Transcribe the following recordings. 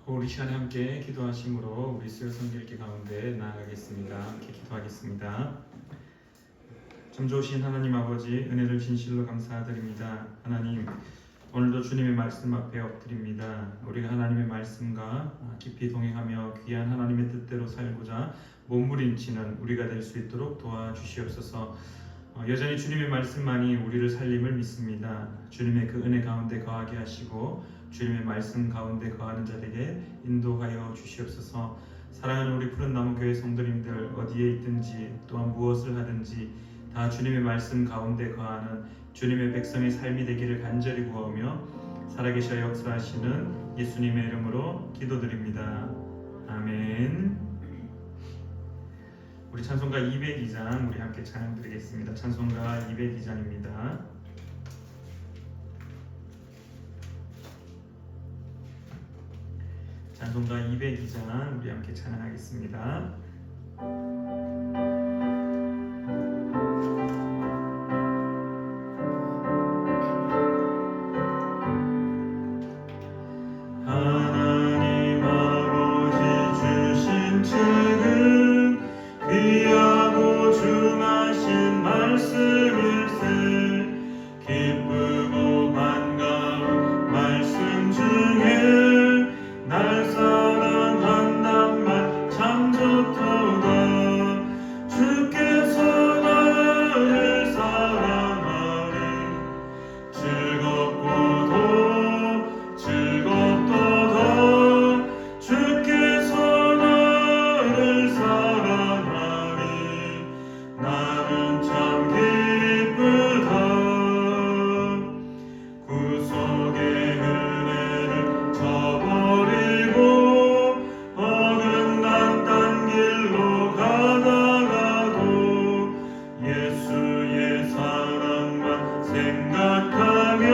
우리 시간에 함께 기도하심으로 우리 수요 성결기 가운데 나아가겠습니다. 함께 기도하겠습니다. 참 좋으신 하나님 아버지, 은혜를 진실로 감사드립니다. 하나님, 오늘도 주님의 말씀 앞에 엎드립니다. 우리가 하나님의 말씀과 깊이 동행하며 귀한 하나님의 뜻대로 살고자 몸부림치는 우리가 될 수 있도록 도와주시옵소서. 여전히 주님의 말씀만이 우리를 살림을 믿습니다. 주님의 그 은혜 가운데 거하게 하시고 주님의 말씀 가운데 거하는 자에게 인도하여 주시옵소서. 사랑하는 우리 푸른 나무 교회 성도님들, 어디에 있든지 또한 무엇을 하든지 다 주님의 말씀 가운데 거하는 주님의 백성의 삶이 되기를 간절히 구하며 살아계셔 역사하시는 예수님의 이름으로 기도드립니다. 아멘. 우리 찬송가 202장 우리 함께 찬양 드리겠습니다. 찬송가 202장입니다. 찬송가 202장 우리 함께 찬양하겠습니다. 하나님 아버지 주신 책은 귀하고 중하신 말씀일세. 기쁘고 반가운 말씀 중에 날 사랑한단 말 참 좋도다. 주께서 나를 사랑하니 즐겁고도 즐겁도다. 주께서 나를 사랑하니 나는 참 기쁘다. 구속의 은혜를 저버리고 어긋난 딴 길로 가다가도 예수의 사랑만 생각하며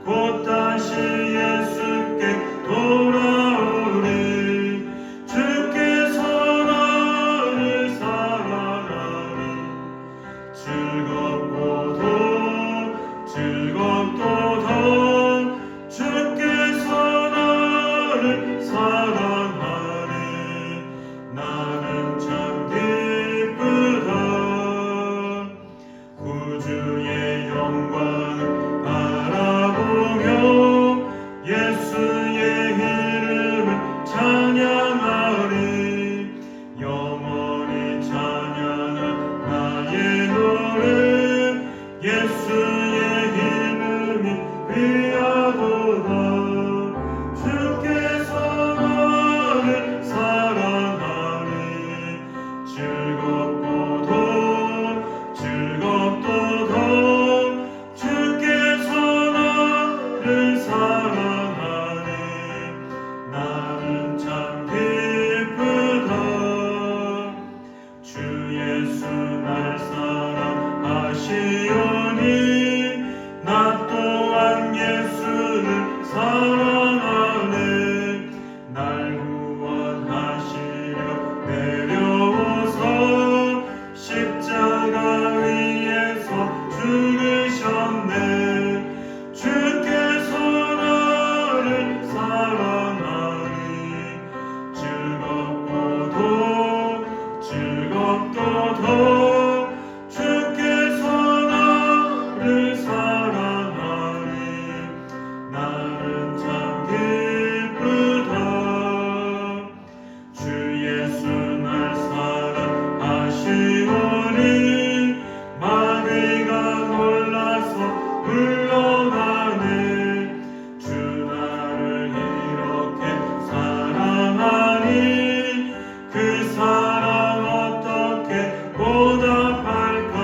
곧 다시 예수께 돌아오리. 주께서 나를 사랑하니 즐겁고도 즐겁도다. 주께서 나를 사랑하니 나는 참 기쁘다. 구주의 영광을 바라보며 예수의 이름을 찬양하리. 영원히 찬양한 나의 노래 예수의 이름이 귀하도다. 주께서 나를 사랑하니 즐겁고도 즐겁도다. 주께서 나를 사랑하니 나는 참 기쁘다. 주 예수 날 사랑하시오니 나 또한 예수를 사랑하네. 날 구원하시려 내려오서 십자가 위에서 죽으셨네. 주께서 나를 사랑하니 즐겁고도 즐겁도다. 주께서 나를 사랑하니 나는 참 기쁘다. 주 예수 날 사랑하시오니 마귀가 놀라서 물러가네. 주 나를 이렇게 사랑하니 그 사랑 어떻게 보답할까.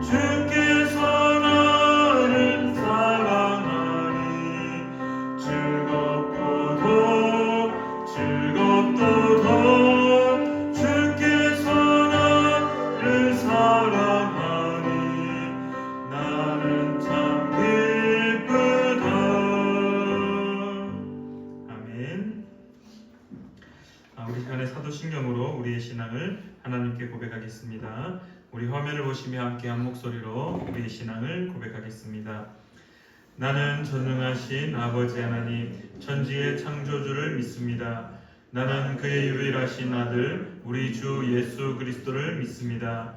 주께서 나를 사랑하니 즐겁고도 즐겁도다. 주께서 나를 사랑하니 나는 참 기쁘다. 아멘. 우리 시간에 사도신경으로 우리의 신앙을 하나님께 고백하겠습니다. 우리 화면을 보시며 함께 한 목소리로 우리의 신앙을 고백하겠습니다. 나는 전능하신 아버지 하나님 천지의 창조주를 믿습니다. 나는 그의 유일하신 아들 우리 주 예수 그리스도를 믿습니다.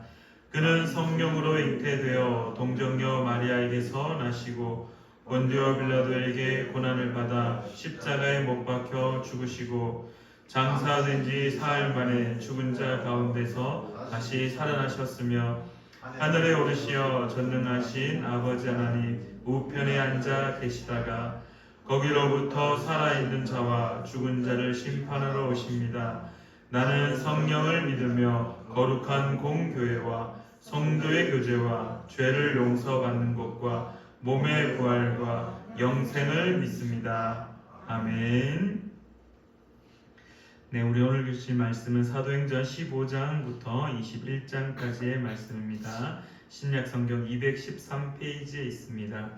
그는 성령으로 잉태되어 동정녀 마리아에게서 나시고 본디오 빌라도에게 고난을 받아 십자가에 못 박혀 죽으시고 장사된 지 사흘 만에 죽은 자 가운데서 다시 살아나셨으며 하늘에 오르시어 전능하신 아버지 하나님 우편에 앉아 계시다가 거기로부터 살아있는 자와 죽은 자를 심판하러 오십니다. 나는 성령을 믿으며 거룩한 공교회와 성도의 교제와 죄를 용서받는 것과 몸의 부활과 영생을 믿습니다. 아멘. 네, 우리 오늘 주실 말씀은 사도행전 15장부터 21장까지의 말씀입니다. 신약성경 213페이지에 있습니다.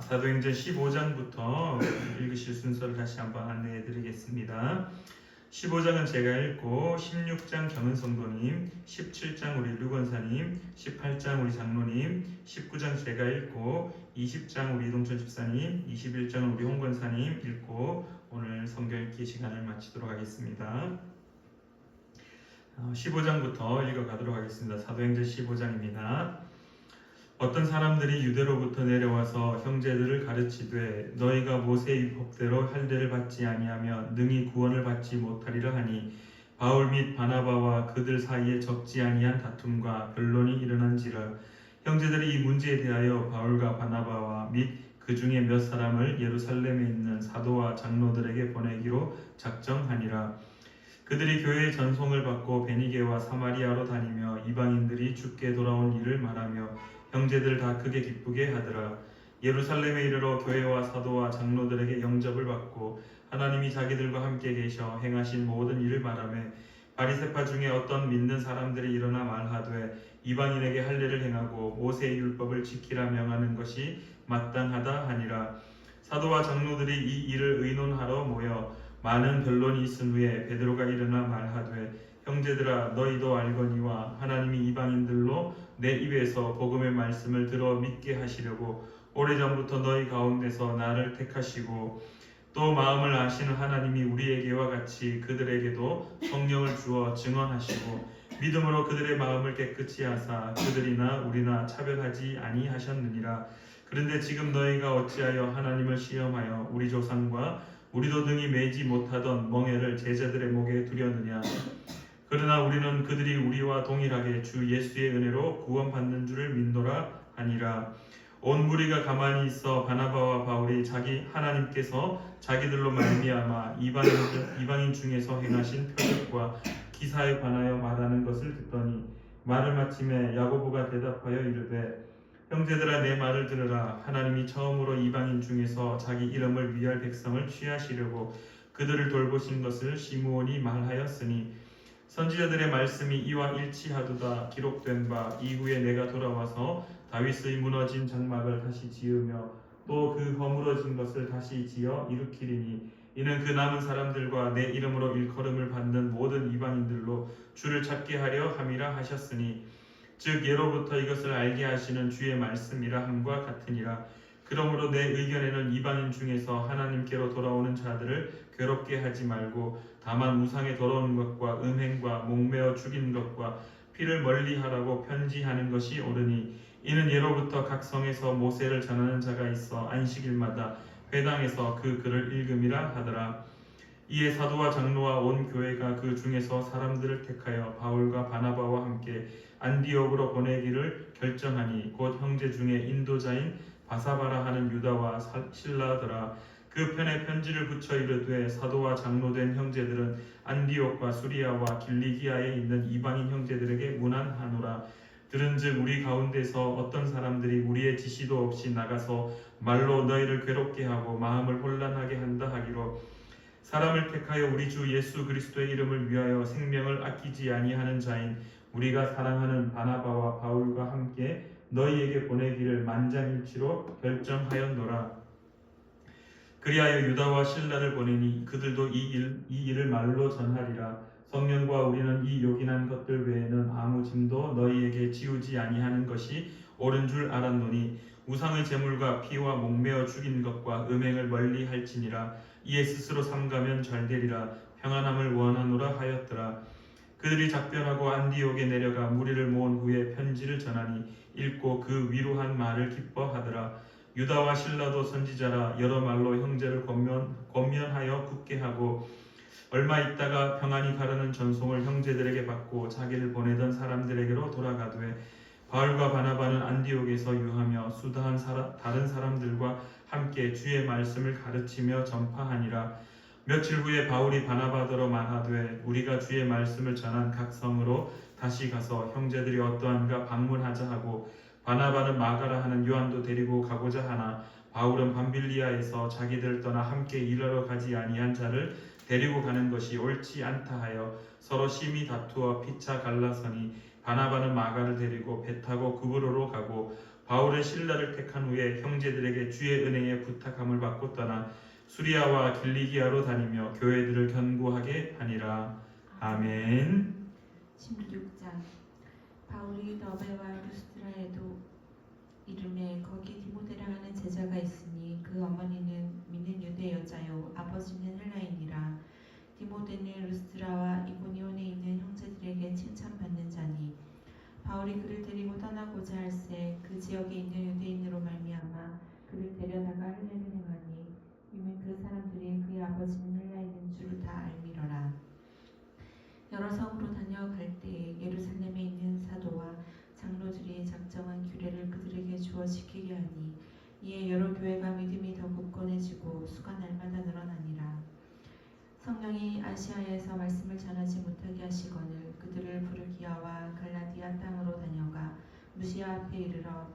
사도행전 15장부터 읽으실 순서를 다시 한번 안내해 드리겠습니다. 15장은 제가 읽고 16장 경은성도님, 17장 우리 류건사님, 18장 우리 장로님, 19장 제가 읽고 20장 우리 이동천 집사님, 21장 우리 홍건사님 읽고 오늘 성경 읽기 시간을 마치도록 하겠습니다. 15장부터 읽어가도록 하겠습니다. 사도행전 15장입니다. 어떤 사람들이 유대로부터 내려와서 형제들을 가르치되 너희가 모세의 법대로 할례를 받지 아니하며 능히 구원을 받지 못하리라 하니 바울 및 바나바와 그들 사이에 적지 아니한 다툼과 변론이 일어난지라. 형제들이 이 문제에 대하여 바울과 바나바와 및 그 중에 몇 사람을 예루살렘에 있는 사도와 장로들에게 보내기로 작정하니라. 그들이 교회의 전송을 받고 베니게와 사마리아로 다니며 이방인들이 죽게 돌아온 일을 말하며 형제들 다 크게 기쁘게 하더라. 예루살렘에 이르러 교회와 사도와 장로들에게 영접을 받고 하나님이 자기들과 함께 계셔 행하신 모든 일을 말하며 바리새파 중에 어떤 믿는 사람들이 일어나 말하되 이방인에게 할례를 행하고 모세의 율법을 지키라 명하는 것이 마땅하다 하니라. 사도와 장로들이 이 일을 의논하러 모여 많은 변론이 있은 후에 베드로가 일어나 말하되 형제들아 너희도 알거니와 하나님이 이방인들로 내 입에서 복음의 말씀을 들어 믿게 하시려고 오래전부터 너희 가운데서 나를 택하시고 또 마음을 아시는 하나님이 우리에게와 같이 그들에게도 성령을 주어 증언하시고 믿음으로 그들의 마음을 깨끗이 하사 그들이나 우리나 차별하지 아니하셨느니라. 그런데 지금 너희가 어찌하여 하나님을 시험하여 우리 조상과 우리도 등이 매지 못하던 멍에를 제자들의 목에 두려느냐. 그러나 우리는 그들이 우리와 동일하게 주 예수의 은혜로 구원받는 줄을 믿노라 하니라. 온 무리가 가만히 있어 바나바와 바울이 하나님께서 자기들로 말미암아 이방인 중에서 행하신 표적과 기사에 관하여 말하는 것을 듣더니 말을 마침에 야고보가 대답하여 이르되 형제들아 내 말을 들으라. 하나님이 처음으로 이방인 중에서 자기 이름을 위할 백성을 취하시려고 그들을 돌보신 것을 시므온이 말하였으니 선지자들의 말씀이 이와 일치하도다. 기록된 바 이후에 내가 돌아와서 다윗의 무너진 장막을 다시 지으며 또 그 허물어진 것을 다시 지어 일으키리니 이는 그 남은 사람들과 내 이름으로 일컬음을 받는 모든 이방인들로 주를 찾게 하려 함이라 하셨으니 즉 예로부터 이것을 알게 하시는 주의 말씀이라 함과 같으니라. 그러므로 내 의견에는 이방인 중에서 하나님께로 돌아오는 자들을 괴롭게 하지 말고 다만 우상에 돌아오는 것과 음행과 목매어 죽이는 것과 피를 멀리하라고 편지하는 것이 옳으니 이는 예로부터 각 성에서 모세를 전하는 자가 있어 안식일마다 회당에서 그 글을 읽음이라 하더라. 이에 사도와 장로와 온 교회가 그 중에서 사람들을 택하여 바울과 바나바와 함께 안디옥으로 보내기를 결정하니 곧 형제 중에 인도자인 바사바라 하는 유다와 실라더라. 그 편에 편지를 붙여 이르되 사도와 장로된 형제들은 안디옥과 수리아와 길리기아에 있는 이방인 형제들에게 문안하노라. 들은즉 우리 가운데서 어떤 사람들이 우리의 지시도 없이 나가서 말로 너희를 괴롭게 하고 마음을 혼란하게 한다 하기로 사람을 택하여 우리 주 예수 그리스도의 이름을 위하여 생명을 아끼지 아니하는 자인 우리가 사랑하는 바나바와 바울과 함께 너희에게 보내기를 만장일치로 결정하였노라. 그리하여 유다와 실라를 보내니 그들도 이 일을 말로 전하리라. 성령과 우리는 이 요긴한 것들 외에는 아무 짐도 너희에게 지우지 아니하는 것이 옳은 줄 알았노니 우상의 제물과 피와 목매어 죽인 것과 음행을 멀리 할지니라. 이에 스스로 삼가면 잘되리라. 평안함을 원하노라 하였더라. 그들이 작별하고 안디옥에 내려가 무리를 모은 후에 편지를 전하니 읽고 그 위로한 말을 기뻐하더라. 유다와 실라도 선지자라. 여러 말로 형제를 권면하여 굳게 하고 얼마 있다가 평안히 가라는 전송을 형제들에게 받고 자기를 보내던 사람들에게로 돌아가되 바울과 바나바는 안디옥에서 유하며 수다한 다른 사람들과 함께 주의 말씀을 가르치며 전파하니라. 며칠 후에 바울이 바나바더러 말하되 우리가 주의 말씀을 전한 각 성으로 다시 가서 형제들이 어떠한가 방문하자 하고 바나바는 마가라 하는 요한도 데리고 가고자 하나 바울은 밤빌리아에서 자기들 떠나 함께 일하러 가지 아니한 자를 데리고 가는 것이 옳지 않다 하여 서로 심히 다투어 피차 갈라서니 바나바는 마가를 데리고 배 타고 구브로로 가고 바울은 실라를 택한 후에 형제들에게 주의 은혜에 부탁함을 받고 떠나 수리아와 길리기아로 다니며 교회들을 견고하게 하니라. 아멘. 16장. 바울이 더베와 루스드라에도 이름에 거기 디모데라 하는 제자가 있으니 그 어머니는 믿는 유대 여자요 아버지는 헬라인이라. 디모데는 루스드라와 이고니온에 있는 형제들에게 칭찬받는 자니 바울이 그를 데리고 떠나고자 할새 그 지역에 있는 유대인으로 말미암아 그를 데려다가 할례를 행하니 이는 그 사람들이 그의 아버지는 헬라인인 줄을 다 알미러라. 여러 성으로 다녀갈 때에 예루살렘에 있는 사도와 장로들이 작정한 규례를 그들에게 주어 지키게 하니 이에 여러 교회가 믿음이 더 굳건해지고 수가 날마다 늘어나니라. 성령이 아시아에서 말씀을 전하지 못하게 하시거늘 그들을 부르기아와 갈라디아 땅으로 다녀가 무시아 앞에 이르러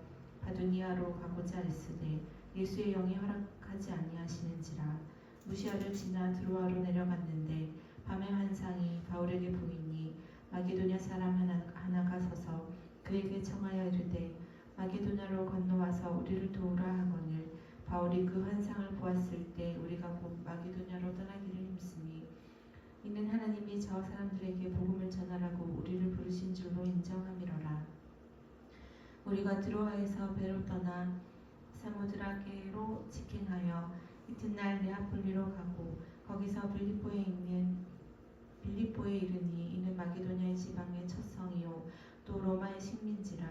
바두니아로 가고자 했으되 예수의 영이 허락하지 아니하시는지라. 무시아를 지나 드로아로 내려갔는데 밤의 환상이 바울에게 보이니 마게도냐 사람 하나가 서서 그에게 청하여 이르되 마게도냐로 건너와서 우리를 도우라 하거늘 바울이 그 환상을 보았을 때 우리가 곧 마게도냐로 떠나기를 힘쓰니 이는 하나님이 저 사람들에게 복음을 전하라고 우리를 부르신 줄로 인정함이로라. 우리가 드로아에서 배로 떠나 사모드라게로 직행하여 이튿날 네아폴리로 가고 거기서 빌립보에 이르니 이는 마게도냐의 지방의 첫 성이요 또 로마의 식민지라.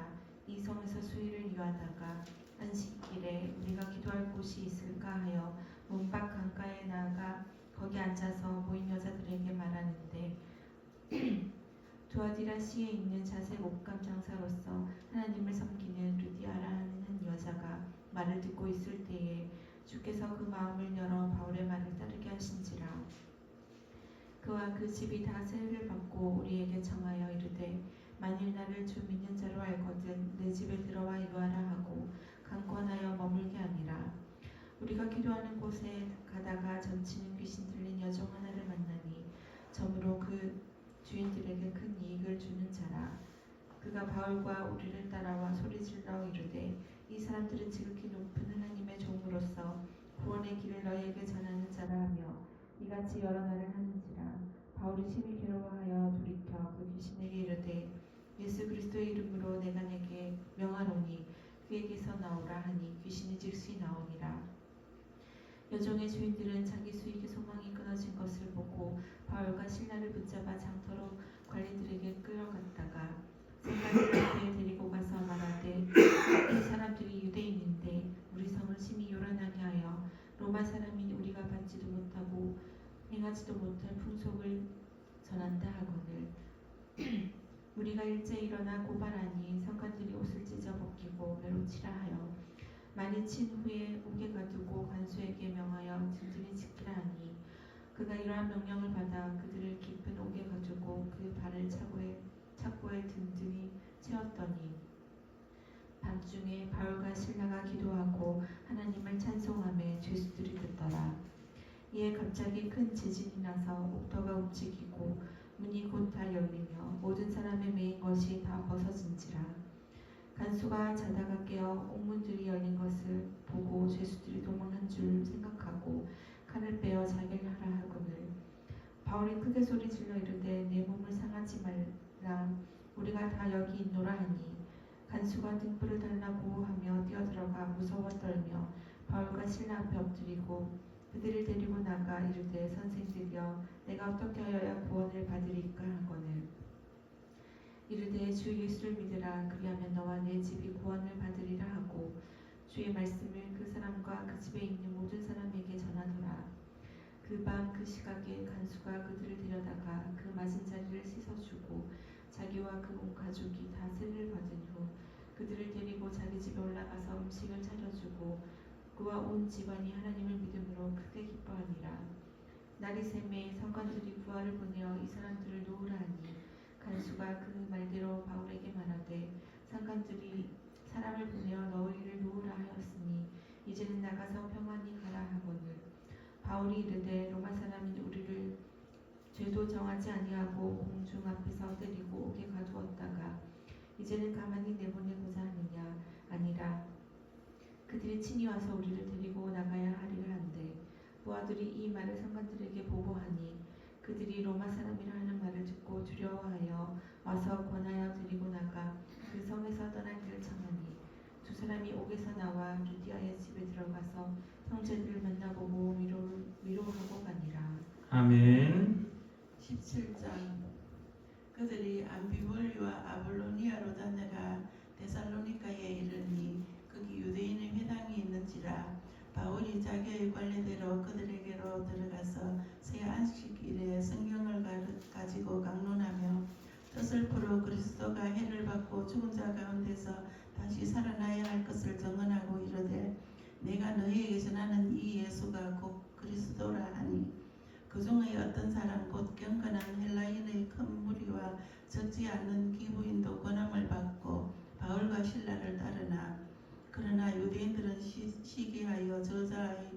이 성에서 수일을 유하다가 안식길에 우리가 기도할 곳이 있을까 하여 문밖 강가에 나아가 거기 앉아서 모인 여자들에게 말하는데 두아디라시에 있는 자색 옷감 장사로서 하나님을 섬기는 루디아라 하는 한 여자가 말을 듣고 있을 때에 주께서 그 마음을 열어 바울의 말을 따르게 하신지라. 그와 그 집이 다 세례를 받고 우리에게 청하여 이르되 만일 나를 주 믿는 자로 알거든 내 집에 들어와 유하라 하고 강권하여 머물게 하니라. 우리가 기도하는 곳에 가다가 점치는 귀신 들린 여종 하나를 만나니 점으로 그 주인들에게 큰 이익을 주는 자라. 그가 바울과 우리를 따라와 소리질러 이르되 이 사람들은 지극히 높은 하나님의 종으로서 구원의 길을 너희에게 전하는 자라 하며 이같이 여러 날을 하는지라. 바울이 심히 괴로워하여 돌이켜 그 귀신에게 이르되 예수 그리스도의 이름으로 내가 내게 명하노니 그에게서 나오라 하니 귀신이 즉시 나오니라. 여종의 주인들은 자기 수익의 소망이 끊어진 것을 보고 바울과 신라를 붙잡아 장터로 관리들에게 끌어갔다가 생가들에게 데리고 가서 말하되 이 사람들이 유대인인데 우리 성을 심히 요란하게 하여 로마 사람인 우리가 받지도 못하고 행하지도 못할 풍속을 전한다 하거늘 우리가 일제 일어나 고발하니 성관들이 옷을 찢어 벗기고 매로 치라 하여 많이 친 후에 옥에 가두고 관수에게 명하여 든든히 지키라 하니 그가 이러한 명령을 받아 그들을 깊은 옥에 가두고 그 발을 착고에 든든히 채웠더니 밤중에 바울과 실라가 기도하고 하나님을 찬송하며 죄수들이 듣더라. 이에 갑자기 큰 지진이 나서 옥터가 움직이고 문이 곧 다 열리며 모든 사람의 메인 것이 다 벗어진지라. 간수가 자다가 깨어 옥문들이 열린 것을 보고 죄수들이 도망한 줄 생각하고 칼을 빼어 자기를 하라 하거늘 바울이 크게 소리질러 이르되 내 몸을 상하지 말라 우리가 다 여기 있노라 하니 간수가 등불을 달라고 하며 뛰어들어가 무서워 떨며 바울과 실라 앞에 엎드리고 그들을 데리고 나가 이르되 선생들이여 내가 어떻게 하여야 구원을 받으리까 하거늘 이르되 주 예수를 믿으라 그리하면 너와 내 집이 구원을 받으리라 하고 주의 말씀을 그 사람과 그 집에 있는 모든 사람에게 전하더라. 그 밤 그 시각에 간수가 그들을 데려다가 그 맞은 자리를 씻어주고 자기와 그 온 가족이 다 세를 받은 후 그들을 데리고 자기 집에 올라가서 음식을 차려주고 그와 온 집안이 하나님을 믿음으로 크게 기뻐하니라. 날이 새매 성관들이 부하를 보내어 이 사람들을 놓으라 하니 간수가 그 말대로 바울에게 말하되 상관들이 사람을 보내어 너희를 놓으라 하였으니 이제는 나가서 평안히 가라 하거늘 바울이 이르되 로마 사람인 우리를 죄도 정하지 아니하고 공중 앞에서 때리고 옥에 가두었다가 이제는 가만히 내보내고자 하느냐 아니라 그들이 친히 와서 우리를 데리고 나가야 하리라 한데 부하들이 이 말을 상관들에게 보고하니 그들이 로마 사람이라 하는 말을 듣고 두려워하여 와서 권하여 데리고 나가 그 성에서 떠나기를 청하니 두 사람이 옥에서 나와 루디아의 집에 들어가서 형제들을 만나보고 위로하고 가니라. 아멘. 17장 그들이 암비볼리와 아볼로니아로 다녀가 데살로니가에 이르니 거기 유대인의 회당이 있는지라 바울이 자기의 관례대로 그들에게로 들어가서 새 안식일에 성경을 가지고 강론하며 뜻을 풀어 그리스도가 해를 받고 죽은 자 가운데서 다시 살아나야 할 것을 증언하고 이르되 내가 너희에게 전하는 이 예수가 곧 그리스도라 하니 그 중의 어떤 사람 곧 경건한 헬라인의 큰 무리와 적지 않은 기부인도 권함을 받고 바울과 실라를 따르나 그러나 유대인들은 시기하여 저자의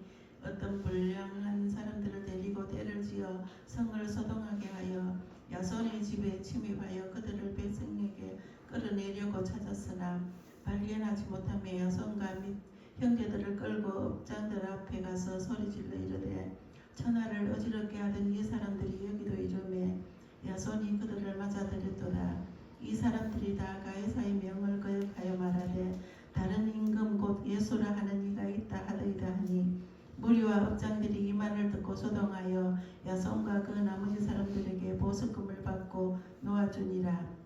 어떤 불량한 사람들을 데리고 때를 지어 성을 소동하게 하여 야손의 집에 침입하여 그들을 백성에게 끌어내려고 찾았으나 발견하지 못하며 야손과 및 형제들을 끌고 업장들 앞에 가서 소리질러 이르되 천하를 어지럽게 하던 이 사람들이 여기도 이르매 야손이 그들을 맞아들였도다. 이 사람들이 다 가이사의 명을 거역하여 말하되 다른 임금 곧 예수라 하는 이가 있다 하더이다 하니 무리와 업장들이 이 말을 듣고 소동하여 야손과 그 나머지 사람들에게 보석금을 받고 놓아주니라.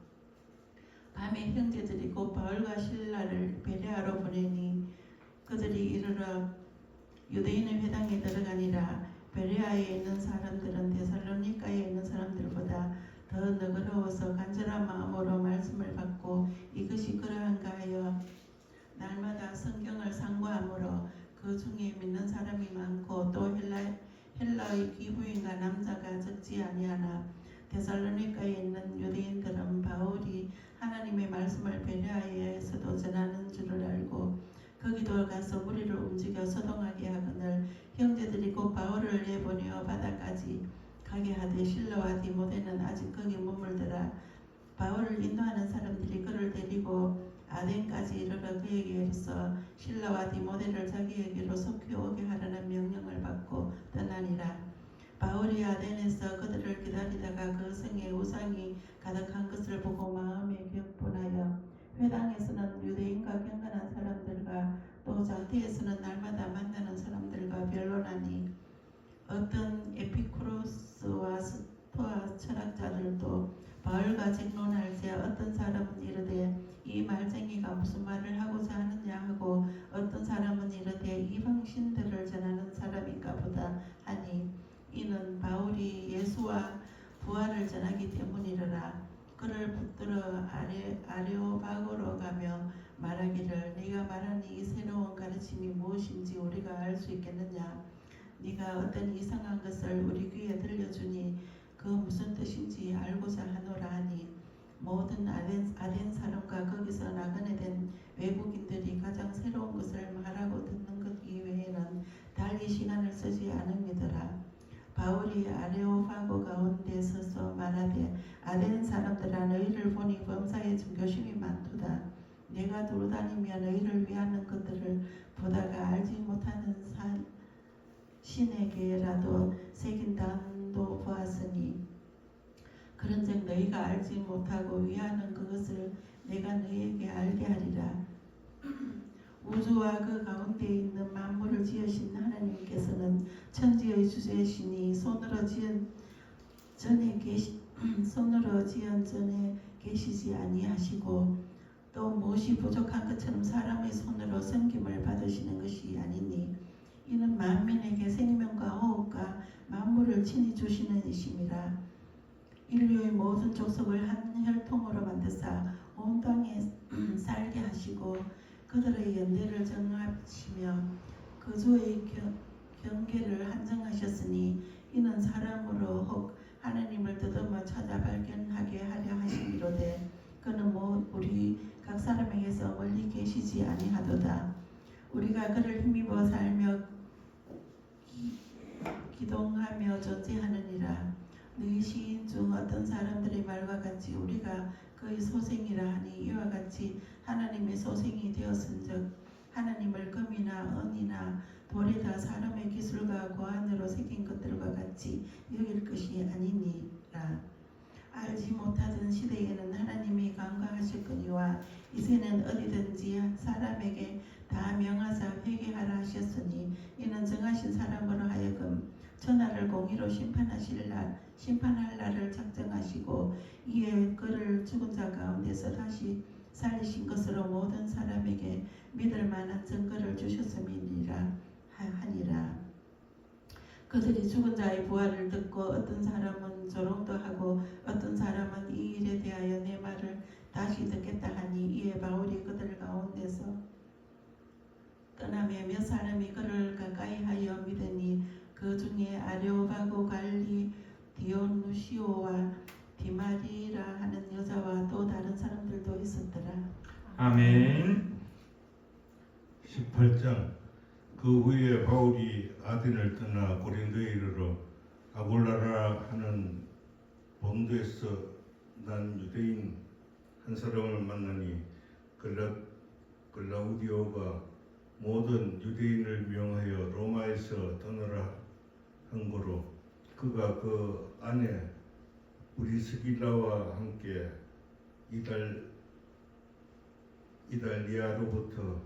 밤에 형제들이 곧 바울과 실라를 베레아로 보내니 그들이 이르러 유대인의 회당에 들어가니라. 베레아에 있는 사람들은 데살로니가에 있는 사람들보다 더 너그러워서 간절한 마음으로 말씀을 받고 이것이 그러한가 하여 날마다 성경을 상고하므로 그 중에 믿는 사람이 많고 또 헬라의 기부인과 남자가 적지 아니하나 데살로니가에 있는 유대인들은 바울이 하나님의 말씀을 베레아에서도 전하는 줄을 알고 거기도 가서 무리를 움직여 소동하게 하거늘 형제들이 곧 바울을 내보내어 바다까지 가게 하되 실라와 디모데는 아직 거기 머물더라. 바울을 인도하는 사람들이 그를 데리고 아덴까지 이르러 그에게 이르서 실라와 디모데를 자기에게로 속히 오게 하라는 명령을 받고 떠나니라. 바울이 아덴에서 그들을 기다리다가 그 성에 우상이 가득한 것을 보고 마음에 격분하여 회당에서는 유대인과 경건한 사람들과 또 장태에서는 날마다 만나는 사람들과 변론하니 어떤 에피쿠로스와 스토아 철학자들도 바울과 쟁론할새 어떤 사람은 이르되 이 말쟁이가 무슨 말을 하고자 하느냐 하고 어떤 사람은 이르되 이방 신들을 전하는 사람인가 보다 하니 이는 바울이 예수와 부활을 전하기 때문이라. 그를 붙들어 아레오바고로 가며 말하기를 네가 말하는 이 새로운 가르침이 무엇인지 우리가 알 수 있겠느냐. 네가 어떤 이상한 것을 우리 귀에 들려주니 그 무슨 뜻인지 알고자 하노라 하니 모든 아덴 사람과 거기서 나그네 된 외국인들이 가장 새로운 것을 말하고 듣는 것 이외에는 달리 시간을 쓰지 않음이더라. 바울이 아레오파고 가운데 서서 말하되 아덴 사람들아 너희를 보니 범사에 종교심이 많도다. 내가 돌아다니며 너희를 위하는 것들을 보다가 알지 못하는 신에게라도 새긴 단도 보았으니 그런즉 너희가 알지 못하고 위하는 그것을 내가 너에게 알게 하리라. 우주와 그 가운데 있는 만물을 지으신 하나님께서는 천지의 주제시니 손으로 지은 전에 계시지 아니하시고 또 무엇이 부족한 것처럼 사람의 손으로 섬김을 받으시는 것이 아니니 이는 만민에게 생명과 호흡과 만물을 친히 주시는 이심이라. 인류의 모든 족속을 한 혈통으로 만드사 온 땅에 살게 하시고 그들의 연대를 정하시며 그주의 경계를 한정하셨으니 이는 사람으로 혹 하나님을 더듬어 찾아 발견하게 하려 하심이로되 그는 우리 각 사람에게서 멀리 계시지 아니하도다. 우리가 그를 힘입어 살며 기동하며 존재하느니라. 너희 시인 중 어떤 사람들의 말과 같이 우리가 그의 소생이라 하니 이와 같이 하나님의 소생이 되었은즉 하나님을 금이나 은이나 돌에다 사람의 기술과 고안으로 새긴 것들과 같이 여길 것이 아니니라. 알지 못하던 시대에는 하나님이 간과하셨거니와 이제는 어디든지 사람에게 다 명하사 회개하라 하셨으니 이는 정하신 사람으로 하여금 천하를 공의로 심판할 날을 작정하시고 이에 그를 죽은 자 가운데서 다시 살리신 것으로 모든 사람에게 믿을 만한 증거를 주셨음이니라 하니라. 그들이 죽은 자의 부활을 듣고 어떤 사람은 조롱도 하고 어떤 사람은 이 일에 대하여 내 말을 다시 듣겠다 하니 이에 바울이 그들 가운데서 떠나며 몇 사람이 그를 가까이 하여 믿으니 그 중에 아레오바고 갈리 디오누시오와 디마리라 하는 여자와 또 다른 사람들도 있었더라. 아멘. 18장. 그 후에 바울이 아덴을 떠나 고린도에 이르러 아골라라 하는 본도에서 난 유대인 한 사람을 만나니 글라우디오가 모든 유대인을 명하여 로마에서 떠나라 한 거로 그가 그 아내 브리스길라와 함께 이달리아로부터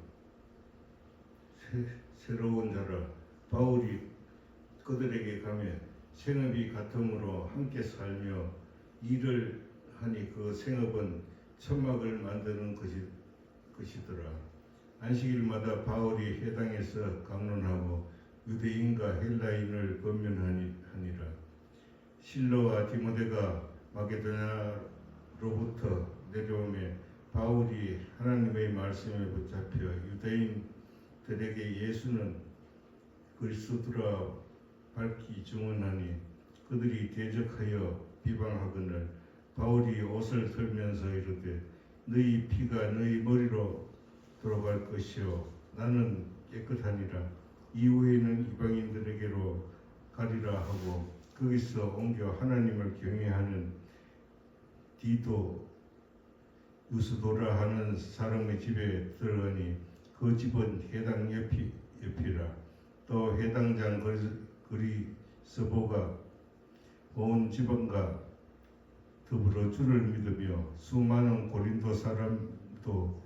새로운 자라. 바울이 그들에게 가며 생업이 같음으로 함께 살며 일을 하니 그 생업은 천막을 만드는 것이더라. 안식일마다 바울이 회당에서 강론하고 유대인과 헬라인을 권면하니라. 실로와 디모데가 마게도냐로부터 내려오매 바울이 하나님의 말씀에 붙잡혀 유대인들에게 예수는 그리스도라 밝히 증언하니 그들이 대적하여 비방하거늘 바울이 옷을 털면서 이르되 너희 피가 너희 머리로 돌아갈 것이요 나는 깨끗하니라. 이후에는 이방인들에게로 가리라 하고 거기서 옮겨 하나님을 경외하는 디도 유스도라 하는 사람의 집에 들어가니 그 집은 해당 옆이라. 또 해당장 그리스보가 온 지방과 더불어 주를 믿으며 수많은 고린도 사람도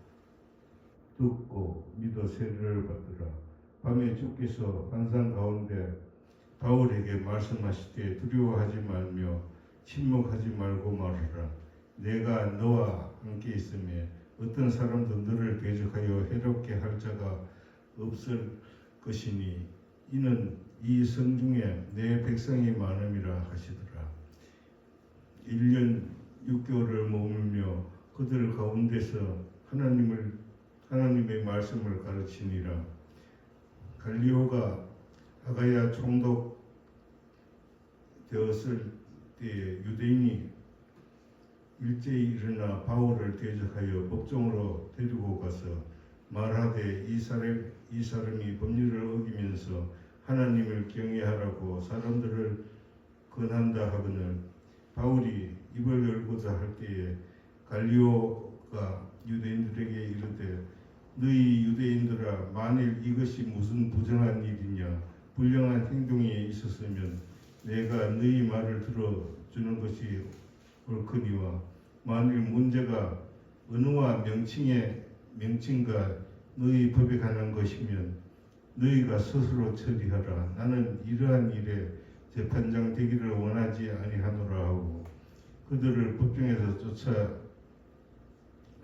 듣고 믿어 세례를 받더라. 밤에 주께서 환상 가운데 바울에게 말씀하시되 두려워하지 말며 침묵하지 말고 말하라. 내가 너와 함께 있으며 어떤 사람도 너를 대적하여 해롭게 할 자가 없을 것이니 이는 이 성중에 내 백성이 많음이라 하시더라. 1년 6개월을 머물며 그들 가운데서 하나님의 말씀을 가르치니라. 갈리오가 아가야 총독 되었을 때에 유대인이 일제히 일어나 바울을 대적하여 법정으로 데리고 가서 말하되 이 사람이 법률을 어기면서 하나님을 경외하라고 사람들을 권한다 하거늘 바울이 입을 열고자 할 때에 갈리오가 유대인들에게 이르되 너희 유대인들아 만일 이것이 무슨 부정한 일이냐 불량한 행동이 있었으면 내가 너희 말을 들어주는 것이 옳거니와 만일 문제가 언어와 명칭과 너희 법에 관한 것이면 너희가 스스로 처리하라. 나는 이러한 일에 재판장 되기를 원하지 아니하노라 하고 그들을 법정에서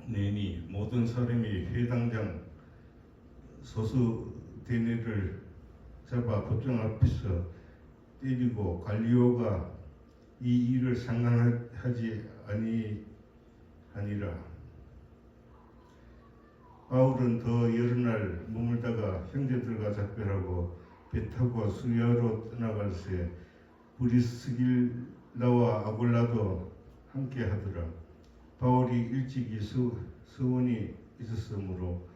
쫓아내니 모든 사람이 회당장 소수대뇌를 잡아 법정 앞에서 때리고 갈리오가 이 일을 상관하지 아니하니라. 바울은 더 여러 날 머물다가 형제들과 작별하고 배 타고 수리아로 떠나갈새 브리스길라와 아골라도 함께 하더라. 바울이 일찍이 서원이 있었으므로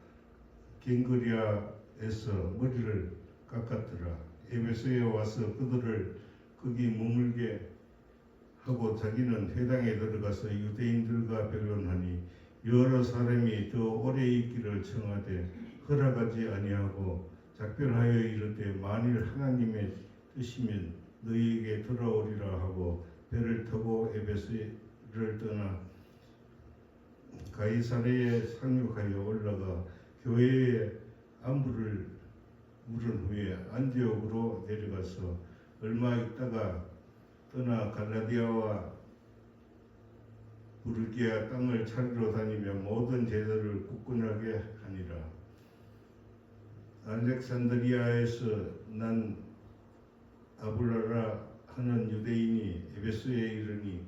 갱거리아에서 머리를 깎았더라. 에베소에 와서 그들을 거기 머물게 하고 자기는 회당에 들어가서 유대인들과 변론하니 여러 사람이 더 오래 있기를 청하되 허락하지 아니하고 작별하여 이르되 만일 하나님의 뜻이면 너희에게 돌아오리라 하고 배를 타고 에베소를 떠나 가이사랴에 상륙하여 올라가 교회의 안부를 물은 후에 안디옥으로 내려가서 얼마 있다가 떠나 갈라디아와 부르기아 땅을 찾으러 다니며 모든 제자를 굳건하게 하니라. 알렉산드리아에서 난 아불라라 하는 유대인이 에베소에 이르니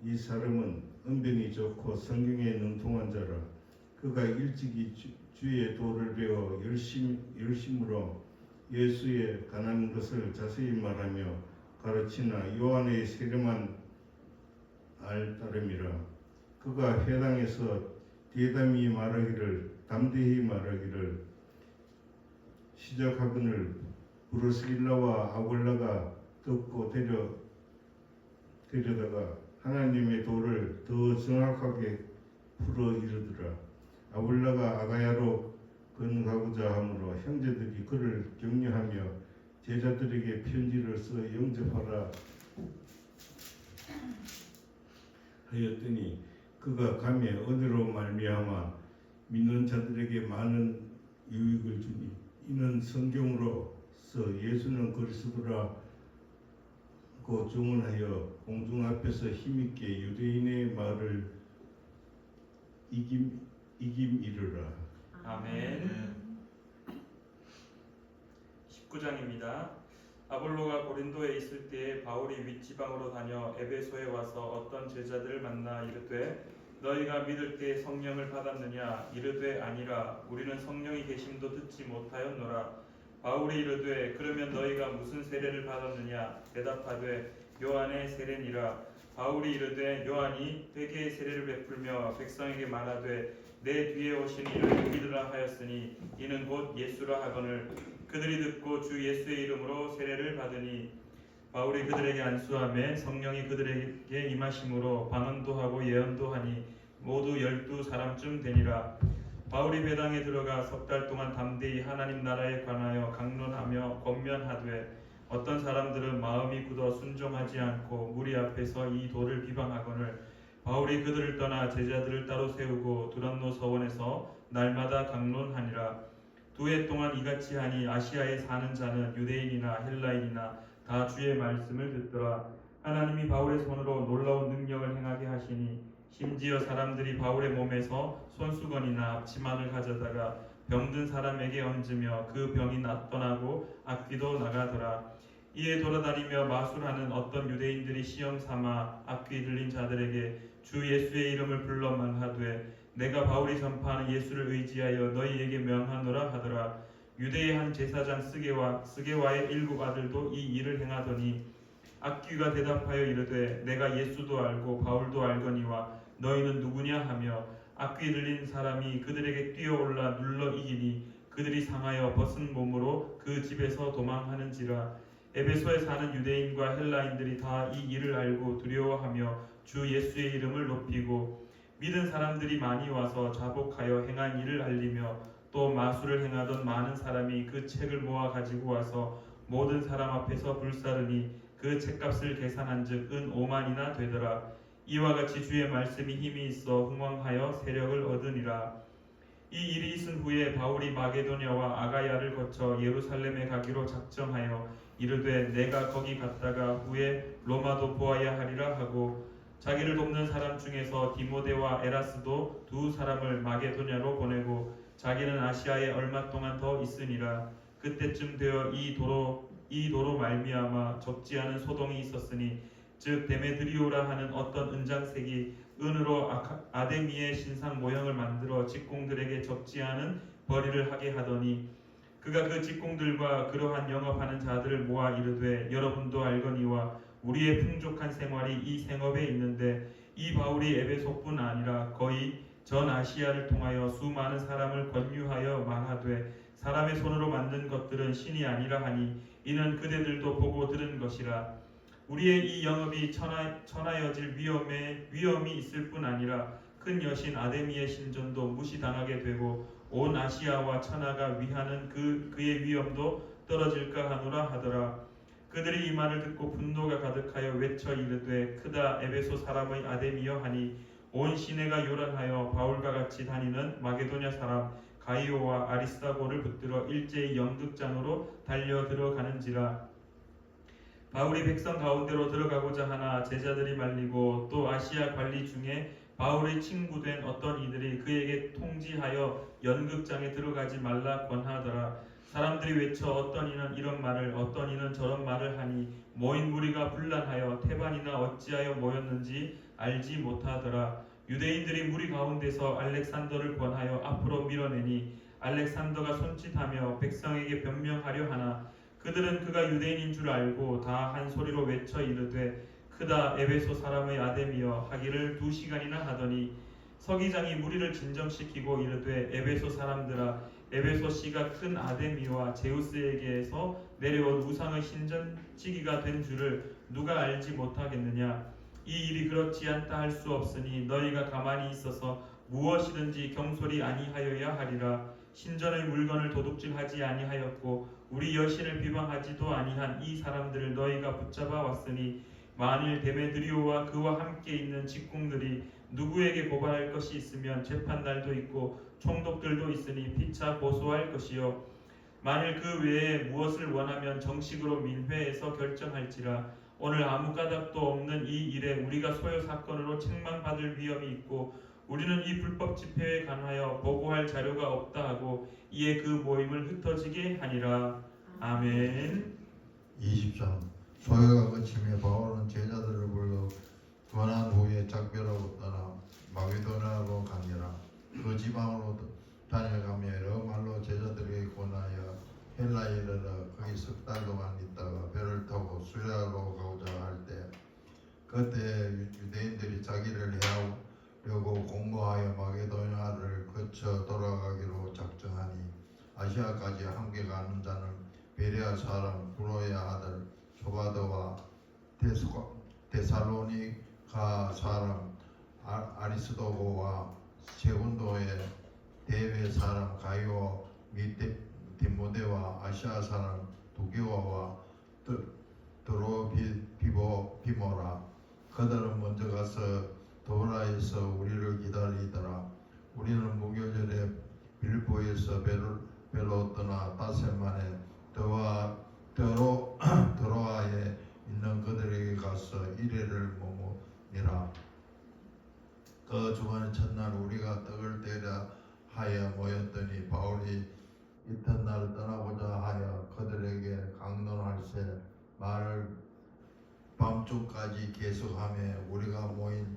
이 사람은 은변이 좋고 성경에 능통한 자라. 그가 일찍이 주의 도를 배워 열심으로 예수에 관한 것을 자세히 말하며 가르치나 요한의 세례만 알 따름이라. 그가 회당에서 담대히 말하기를 시작하거늘 브루스길라와 아골라가 듣고 데려다가 하나님의 도를 더 정확하게 풀어 이르더라. 아골라가 아가야로 건너가고자 하므로 형제들이 그를 격려하며 제자들에게 편지를 써 영접하라 하였더니 그가 감히 은혜로 말미암아 믿는 자들에게 많은 유익을 주니 이는 성경으로서 예수는 그리스도라고 증언하여 공중 앞에서 힘있게 유대인의 말을 이김이르라. 아멘. 19장입니다. 아볼로가 고린도에 있을 때에 바울이 윗지방으로 다녀 에베소에 와서 어떤 제자들을 만나 이르되 너희가 믿을 때 성령을 받았느냐? 이르되 아니라 우리는 성령이 계심도 듣지 못하였노라. 바울이 이르되 그러면 너희가 무슨 세례를 받았느냐? 대답하되 요한의 세례니라. 바울이 이르되 요한이 회개의 세례를 베풀며 백성에게 말하되 내 뒤에 오신 이를 믿으라 하였으니 이는 곧 예수라 하거늘 그들이 듣고 주 예수의 이름으로 세례를 받으니 바울이 그들에게 안수하매 성령이 그들에게 임하심으로 방언도 하고 예언도 하니 모두 12사람쯤 되니라. 바울이 회당에 들어가 석 달 동안 담대히 하나님 나라에 관하여 강론하며 권면하되 어떤 사람들은 마음이 굳어 순종하지 않고 무리 앞에서 이 도를 비방하거늘 바울이 그들을 떠나 제자들을 따로 세우고 두란노 서원에서 날마다 강론하니라. 2해 동안 이같이 하니 아시아에 사는 자는 유대인이나 헬라인이나 다 주의 말씀을 듣더라. 하나님이 바울의 손으로 놀라운 능력을 행하게 하시니 심지어 사람들이 바울의 몸에서 손수건이나 앞치마를 가져다가 병든 사람에게 얹으며 그 병이 떠나고 악귀도 나가더라. 이에 돌아다니며 마술하는 어떤 유대인들이 시험 삼아 악귀 들린 자들에게 주 예수의 이름을 불러 말하되 내가 바울이 전파하는 예수를 의지하여 너희에게 명하노라 하더라. 유대의 한 제사장 스게와의 7 아들도 이 일을 행하더니 악귀가 대답하여 이르되 내가 예수도 알고 바울도 알거니와 너희는 누구냐 하며 악귀 들린 사람이 그들에게 뛰어올라 눌러 이기니 그들이 상하여 벗은 몸으로 그 집에서 도망하는지라. 에베소에 사는 유대인과 헬라인들이 다 이 일을 알고 두려워하며 주 예수의 이름을 높이고 믿은 사람들이 많이 와서 자복하여 행한 일을 알리며 또 마술을 행하던 많은 사람이 그 책을 모아 가지고 와서 모든 사람 앞에서 불사르니 그 책값을 계산한즉 은 5만이나 되더라. 이와 같이 주의 말씀이 힘이 있어 흥왕하여 세력을 얻으니라. 이 일이 있은 후에 바울이 마게도냐와 아가야를 거쳐 예루살렘에 가기로 작정하여 이르되 내가 거기 갔다가 후에 로마도 보아야 하리라 하고 자기를 돕는 사람 중에서 디모데와 에라스도 두 사람을 마게도냐로 보내고 자기는 아시아에 얼마 동안 더 있으니라. 그때쯤 되어 이 도로 말미암아 적지 않은 소동이 있었으니 즉 데메드리오라 하는 어떤 은장색이 은으로 아데미의 신상 모형을 만들어 직공들에게 적지 않은 벌이를 하게 하더니 그가 그 직공들과 그러한 영업하는 자들을 모아 이르되 여러분도 알거니와 우리의 풍족한 생활이 이 생업에 있는데 이 바울이 에베소뿐 아니라 거의 전 아시아를 통하여 수많은 사람을 권유하여 말하되 사람의 손으로 만든 것들은 신이 아니라 하니 이는 그대들도 보고 들은 것이라. 우리의 이 영업이 천하여질 위험이 있을 뿐 아니라 큰 여신 아데미의 신전도 무시당하게 되고 온 아시아와 천하가 위하는 그의 위엄도 떨어질까 하노라 하더라. 그들이 이 말을 듣고 분노가 가득하여 외쳐 이르되 크다 에베소 사람의 아데미여 하니 온 시내가 요란하여 바울과 같이 다니는 마게도냐 사람 가이오와 아리스다고를 붙들어 일제히 영극장으로 달려 들어가는지라. 바울이 백성 가운데로 들어가고자 하나 제자들이 말리고 또 아시아 관리 중에 바울의 친구된 어떤 이들이 그에게 통지하여 연극장에 들어가지 말라 권하더라. 사람들이 외쳐 어떤 이는 이런 말을 어떤 이는 저런 말을 하니 모인 무리가 분란하여 태반이나 어찌하여 모였는지 알지 못하더라. 유대인들이 무리 가운데서 알렉산더를 권하여 앞으로 밀어내니 알렉산더가 손짓하며 백성에게 변명하려 하나 그들은 그가 유대인인 줄 알고 다 한 소리로 외쳐 이르되 크다 에베소 사람의 아데미여 하기를 2시간이나 하더니 서기장이 무리를 진정시키고 이르되 에베소 사람들아 에베소 씨가 큰 아데미와 제우스에게서 내려온 우상의 신전지기가 된 줄을 누가 알지 못하겠느냐. 이 일이 그렇지 않다 할 수 없으니 너희가 가만히 있어서 무엇이든지 경솔이 아니하여야 하리라. 신전의 물건을 도둑질하지 아니하였고 우리 여신을 비방하지도 아니한 이 사람들을 너희가 붙잡아 왔으니 만일 데메드리오와 그와 함께 있는 직공들이 누구에게 고발할 것이 있으면 재판날도 있고 총독들도 있으니 피차 고소할 것이요 만일 그 외에 무엇을 원하면 정식으로 민회에서 결정할지라. 오늘 아무 까닭도 없는 이 일에 우리가 소요 사건으로 책망받을 위험이 있고 우리는 이 불법 집회에 관하여 보고할 자료가 없다 하고 이에 그 모임을 흩어지게 하니라. 아멘. 20장 소요가 그치며 바울은 제자들을 불러 권한 후에 작별하고 떠나 마게도냐로 가니라. 그 지방으로 다녀가며 여러 말로 제자들에게 권하여 헬라에 이르러 거기 석 달 동안 있다가 배를 타고 수리아로 가고자 할 때 그때 유대인들이 자기를 해하려고 공모하여 마게도냐를 거쳐 돌아가기로 작정하니 아시아까지 함께 가는 자는 베레아 사람 브로의 아들 소바더와 데살로니가 사람 아리스도고와 세군도의 대외 사람 가이오 및 디모데와 아시아 사람 두기오와 드로비모라. 그들은 먼저 가서 도라에서 우리를 기다리더라. 우리는 무교절에 빌보에서 배로 떠나 닷새 만에 드로아에 있는 그들에게 가서 이래를 머무니라. 그 주간의 첫날 우리가 떡을 떼려 하여 모였더니 바울이 이튿날 떠나고자 하여 그들에게 강론할새 말을 밤중까지 계속하며 우리가 모인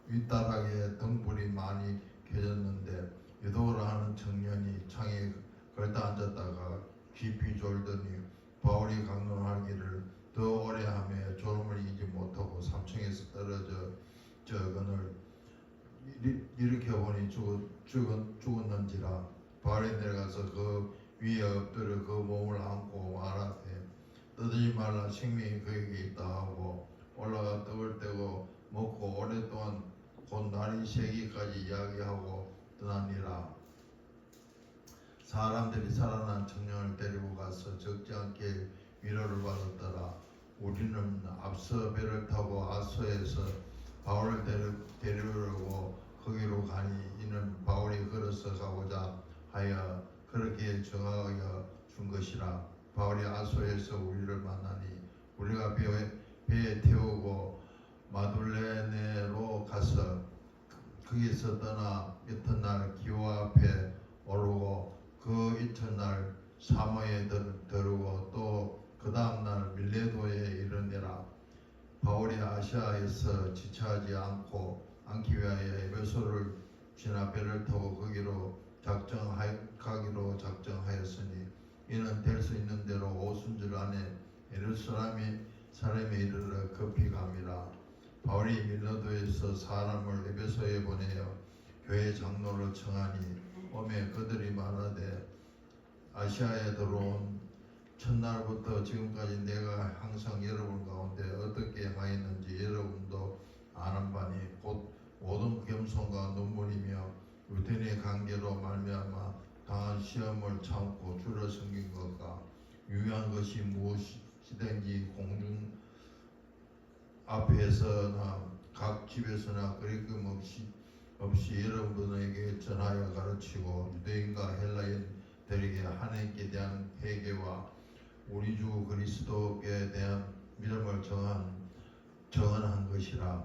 윗다락에 등불이 많이 켜졌는데 유도라 하는 청년이 창에 걸터 앉았다가 깊이 졸더니 바울이 강론하기를 더 오래 하며 졸음을 이기지 못하고 3층에서 떨어져 그늘 일으켜보니 죽었는지라. 바울이 내려가서 그 위에 엎드려 그 몸을 안고 말하되 떠들지 말라 생명이 그에게 있다 하고 올라가 떡을 떼고 먹고 오랫동안 곧 날이 새기까지 이야기하고 떠나니라. 사람들이 살아난 청년을 데리고 가서 적지 않게 위로를 받았더라. 우리는 앞서 배를 타고 아소에서 바울을 데리려고 거기로 가니 이는 바울이 걸어서 가고자 하여 그렇게 정하여 준 것이라. 바울이 아소에서 우리를 만나니 우리가 배에 태우고 마둘레네로 가서 거기서 떠나 이튿날 기호 앞에 오르고 그 이튿날 사모에 들르고 또 그 다음날 밀레도에 이르니라. 바울이 아시아에서 지체하지 않기 위하여 에베소를 지나 배를 타고 거기로 가기로 작정하였으니 이는 될 수 있는 대로 오순절 안에 예루살렘에 이르러 급히 감이라. 바울이 밀레도에서 사람을 에베소에 보내어 교회 장로를 청하니 오매 그들이 말하되 아시아에 들어온 첫날부터 지금까지 내가 항상 여러분 가운데 어떻게 하였는지 여러분도 아는 바니 곧 모든 겸손과 눈물이며 유대인의 관계로 말미암아 당한 시험을 참고 주를 섬긴 것과 유의한 것이 무엇이든지 공중 앞에서나 각 집에서나 그리낌 없이 여러분에게 전하여 가르치고 유대인과 헬라인들에게 하나님께 대한 회개와 우리 주 그리스도에 대한 믿음을 정언한 것이라.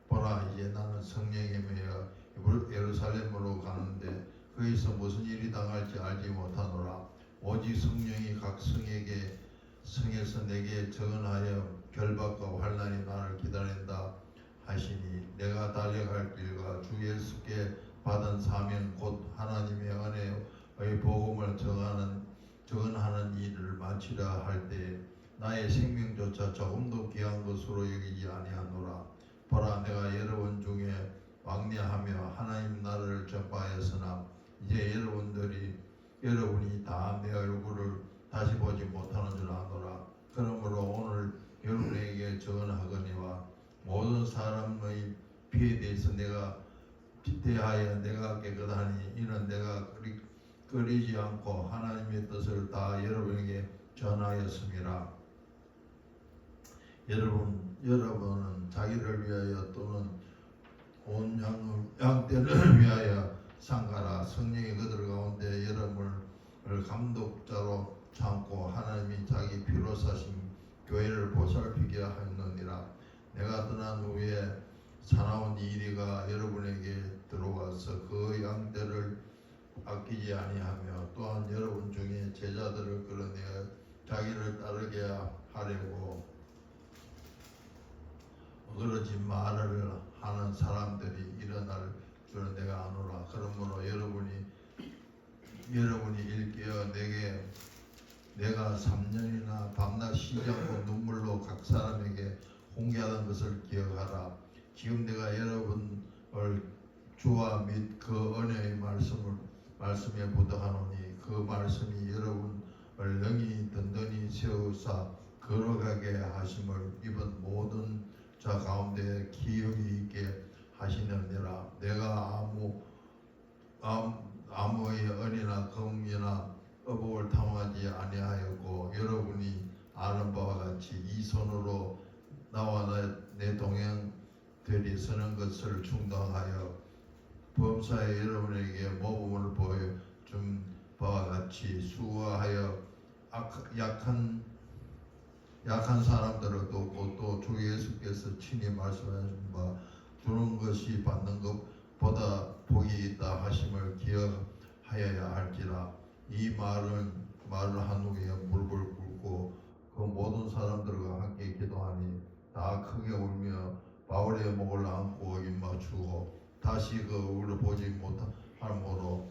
보라 이제 나는 성령에 매여 예루살렘으로 가는데 거기서 무슨 일이 당할지 알지 못하노라. 오직 성령이 각 성에서 내게 정언하여 결박과 환난이 나를 기다린다 하시니 내가 달려갈 길과 주 예수께 받은 사명 곧 하나님의 은혜의 복음을 정언하는 일을 마치려 할 때 나의 생명조차 조금도 귀한 것으로 여기지 아니하노라. 보라 내가 여러분 중에 왕래하며 하나님 나라를 전파하였으나 이제 여러분이 다 내 얼굴을 다시 보지 못하는 줄 아노라. 그러므로 오늘 여러분에게 전하거니와 모든 사람의 피에 대해서 대하여 내가 깨끗하니 이는 내가 끓이지 않고 하나님의 뜻을 다 여러분에게 전하였습니다. 여러분은 자기를 위하여 또는 온 양떼를 위하여 상가라. 성령이 그들 가운데 여러분을 감독자로 삼고 하나님이 자기 피로 사신 교회를 보살피게 하였느니라. 내가 떠난 후에 사나운 이리가 여러분에게 들어와서 그 양떼를 아끼지 아니하며 또한 여러분 중에 제자들을 끌어내어 자기를 따르게 하려고 그러지 말을 하는 사람들이 일어날 줄은 내가 아노라. 그러므로 여러분이 일깨어 내가 3년이나 밤낮 쉬지 않고 눈물로 각 사람에게 공개하던 것을 기억하라. 지금 내가 여러분을 주와 및 그 은혜의 말씀에 부탁하노니 그 말씀이 여러분을 능히 든든히 세우사 걸어가게 하심을 입은 모든 자 가운데 기억이 있게 하시느니라. 내가 아무의 은혜나 금이나 의복을 탐하지 아니하였고 여러분이 아는 바와 같이 이 손으로 나와 내 동행들이 서는 것을 충당하여 범사에 여러분에게 모범을 보여준 바와 같이 수고하여 약한 사람들을 돕고 또 주 예수께서 친히 말씀하신 바 주는 것이 받는 것보다 복이 있다 하심을 기억하여야 할지라. 이 말을 한 후에 물불 끓고 그 모든 사람들과 함께 기도하니 다 크게 울며 바울의 목을 안고 입맞추고 다시 그 얼굴을 보지 못함으로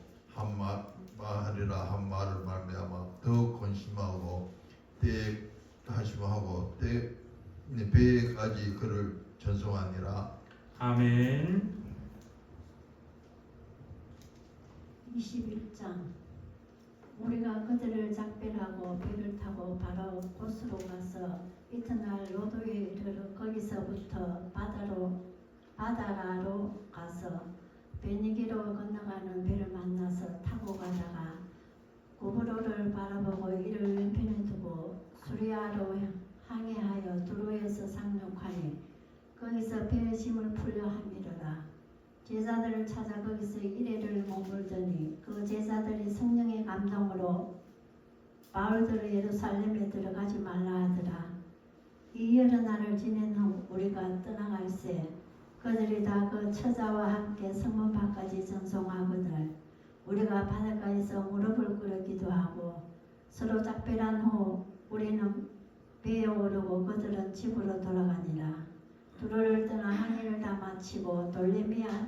말이라 한 말을 말미암아 더욱 근심하고 배에까지 그를 전송하니라. 아멘. 21장. 우리가 그들을 작별하고 배를 타고 바로 곳으로 가서 이튿날 로도에 이르러 거기서부터 바다라로 가서 베니기로 건너가는 배를 만나서 타고 가다가 구브로를 바라보고 이를 왼편에 두고 수리아로 항해하여 거기서 배심을 풀려 함이로라. 제자들을 찾아 거기서 이래를 머물더니 그 제자들이 성령의 감동으로 바울들을 예루살렘에 들어가지 말라 하더라. 이 여러 날을 지낸 후 우리가 떠나갈새 그들이 다 그 처자와 함께 성문 밖까지 전송하거늘 우리가 바닷가에서 무릎을 꿇어 기도하고 서로 작별한 후 우리는 배에 오르고 그들은 집으로 돌아가니라. 두로를 떠나 항해를 다 마치고 돌레미아에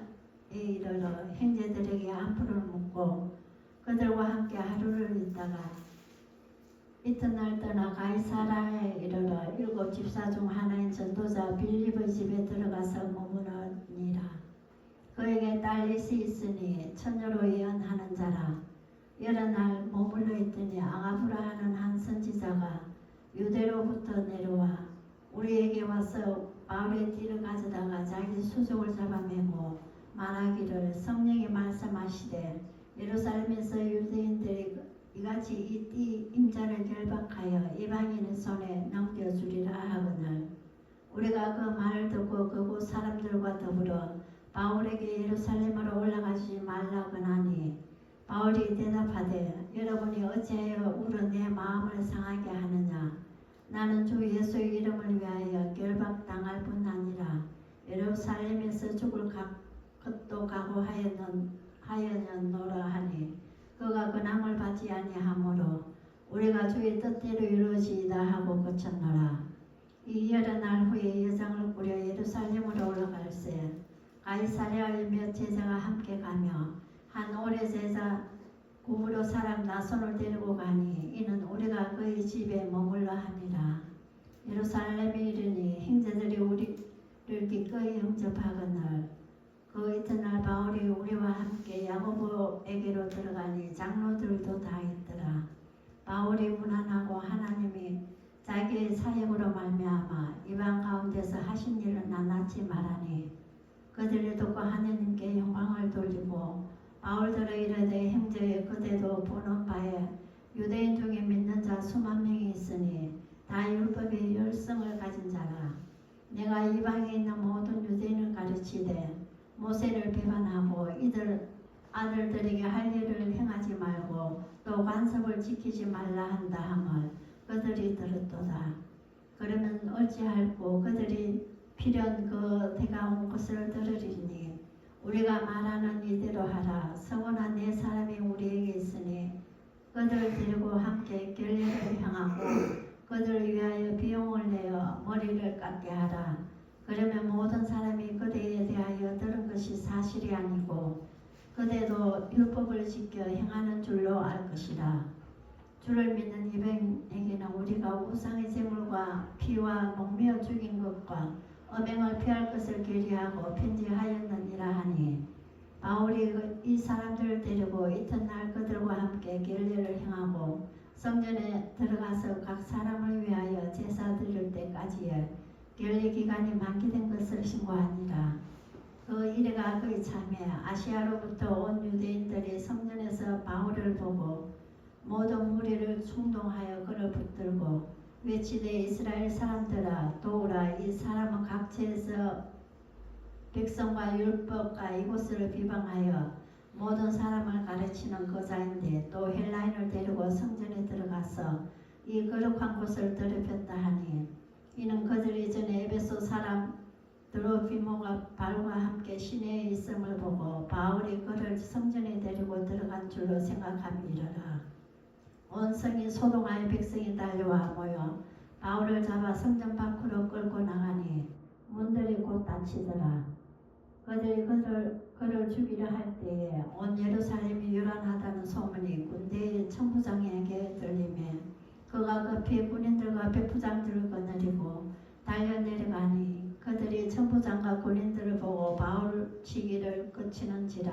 이르러 형제들에게 안부를 묻고 그들과 함께 하루를 있다가 이튿날 떠나 가이사라에 이르러 7 집사 중 하나인 전도자 빌립의 집에 들어가서 머무르니라. 그에게 딸릿이 있으니 처녀로 예언하는 자라. 여러 날 머물러 있더니 아가부라 하는 한 선지자가 유대로부터 내려와 우리에게 와서 바울의 띠를 가져다가 자기 수족을 잡아매고 말하기를 성령이 말씀하시되 예루살렘에서 유대인들이 이같이 이 띠 임자를 결박하여 이방인의 손에 넘겨주리라 하거늘 우리가 그 말을 듣고 그곳 사람들과 더불어 바울에게 예루살렘으로 올라가지 말라고 하니 바울이 대답하되 여러분이 어찌하여 우러 내 마음을 상하게 하느냐. 나는 주 예수의 이름을 위하여 결박당할 뿐 아니라 예루살렘에서 죽을 것도 각오하였노라 하니 그가 근함을 받지 아니하므로 우리가 주의 뜻대로 이루어지이다 하고 그쳤노라. 이 여러 날 후에 여정을 꾸려 예루살렘으로 올라갈새 가이사랴의 몇 제자가 함께 가며 한 오래 제자 구브로 사람 나손을 데리고 가니 이는 우리가 그의 집에 머물러 함이라. 예루살렘에 이르니 형제들이 우리를 기꺼이 영접하거늘 그 이튿날 바울이 우리와 함께 야고보에게로 들어가니 장로들도 다 있더라. 바울이 무난하고 하나님이 자기의 사역으로 말미암아 이방 가운데서 하신 일을 나낱이 말하니 그들이 듣고 하나님께 영광을 돌리고 바울들의 이르되 형제여 그대도 보는 바에 유대인 중에 믿는 자 수만 명이 있으니 다 율법의 열성을 가진 자라. 내가 이방에 있는 모든 유대인을 가르치되 모세를 배반하고 이들 아들들에게 할 일을 행하지 말고 또 관습을 지키지 말라 한다 함을 그들이 들었도다. 그러면 어찌할꼬 그들이 필연 그 대가 온 것을 들으리니 우리가 말하는 이대로 하라. 서원한 네 사람이 우리에게 있으니 그들을 데리고 함께 결례를 향하고 그들을 위하여 비용을 내어 머리를 깎게 하라. 그러면 모든 사람이 그대에 대하여 들은 것이 사실이 아니고 그대도 율법을 지켜 행하는 줄로 알 것이라. 주를 믿는 이방인에게는 우리가 우상의 제물과 피와 목매어 죽인 것과 음행을 피할 것을 계리하고 편지하였느니라 하니 바울이 이 사람들을 데리고 이튿날 그들과 함께 결례를 행하고 성전에 들어가서 각 사람을 위하여 제사 드릴 때까지의 결례 기간이 만기된 것을 신고하니라. 그 이래가 그의 참에 아시아로부터 온 유대인들이 성전에서 바울을 보고 모든 무리를 충동하여 그를 붙들고 외치되 이스라엘 사람들아 도우라. 이 사람은 각처에서 백성과 율법과 이곳을 비방하여 모든 사람을 가르치는 거자인데 또 헬라인을 데리고 성전에 들어가서 이 거룩한 곳을 더럽혔다 하니 이는 그들이 전에 에베소 사람 드로피모가 바울과 함께 시내에 있음을 보고 바울이 그를 성전에 데리고 들어간 줄로 생각함이러라. 온 성이 소동하여 백성이 달려와 모여 바울을 잡아 성전 밖으로 끌고 나가니 문들이 곧 닫히더라. 그들이 그를 죽이려 할 때에 온 예루살렘이 요란하다는 소문이 군대의 천부장에게 들리매 그가 급히 군인들과 백부장들을 거느리고 달려 내려가니 그들이 천부장과 군인들을 보고 바울 치기를 끝이는지라.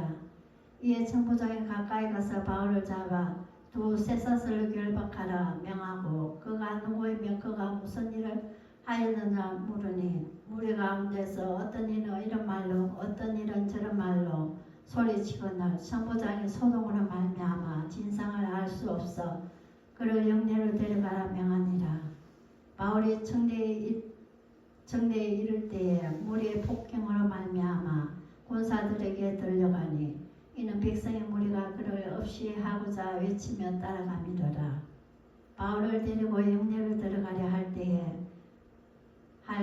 이에 천부장이 가까이 가서 바울을 잡아 두 쇠사슬로 결박하라 명하고 그가 누구이며 그가 무슨 일을 하였느냐 물으니 무리 가운데서 어떤 이는 이런 말로 어떤 이는 저런 말로 소리치거늘 천부장이 소동으로 말미암아 진상을 알 수 없어 그를 영내로 데려가라 명하니라. 바울이 정대에 이를 때에 무리의 폭행으로 말미암아 군사들에게 들려가니 이는 백성의 무리가 그를 없이 하고자 외치며 따라가미더라. 바울을 데리고 영내로 들어가려 할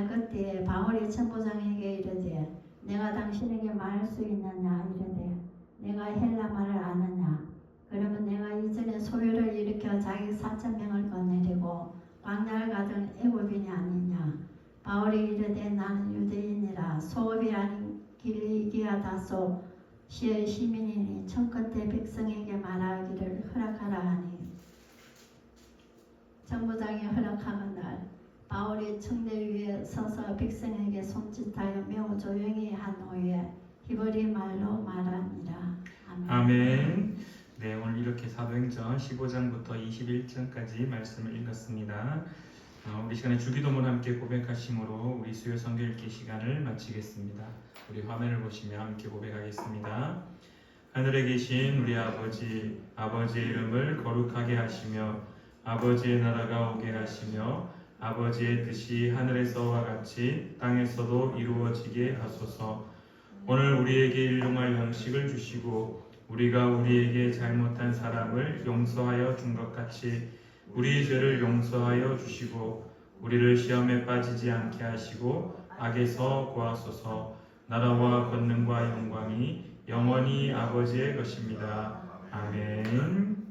그때에 바울이 천부장에게 이르되 내가 당신에게 말할 수 있느냐 이르되 내가 헬라 말을 아느냐. 그러면 내가 이전에 소요를 일으켜 자기 4,000명을 거느리고 광야를 가던 애굽인이 아니냐. 바울이 이르되 나는 유대인이라 소읍이 아닌 길리기아 다소 시의 시민이니 청컨대 백성에게 말하기를 허락하라 하니 천부장이 허락하거늘 바울이 청대 위에 서서 백성에게 손짓하여 매우 조용히 한 후에 히브리 말로 말하니라. 아멘. 네, 오늘 이렇게 사도행전 15장부터 21장까지 말씀을 읽었습니다. 우리 시간에 주기도문 함께 고백하심으로 우리 수요 성경 읽기 시간을 마치겠습니다. 우리 화면을 보시며 함께 고백하겠습니다. 하늘에 계신 우리 아버지, 아버지의 이름을 거룩하게 하시며 아버지의 나라가 오게 하시며 아버지의 뜻이 하늘에서와 같이 땅에서도 이루어지게 하소서. 오늘 우리에게 일용할 양식을 주시고 우리가 우리에게 잘못한 사람을 용서하여 준 것 같이 우리 죄를 용서하여 주시고 우리를 시험에 빠지지 않게 하시고 악에서 구하소서. 나라와 권능과 영광이 영원히 아버지의 것입니다. 아멘.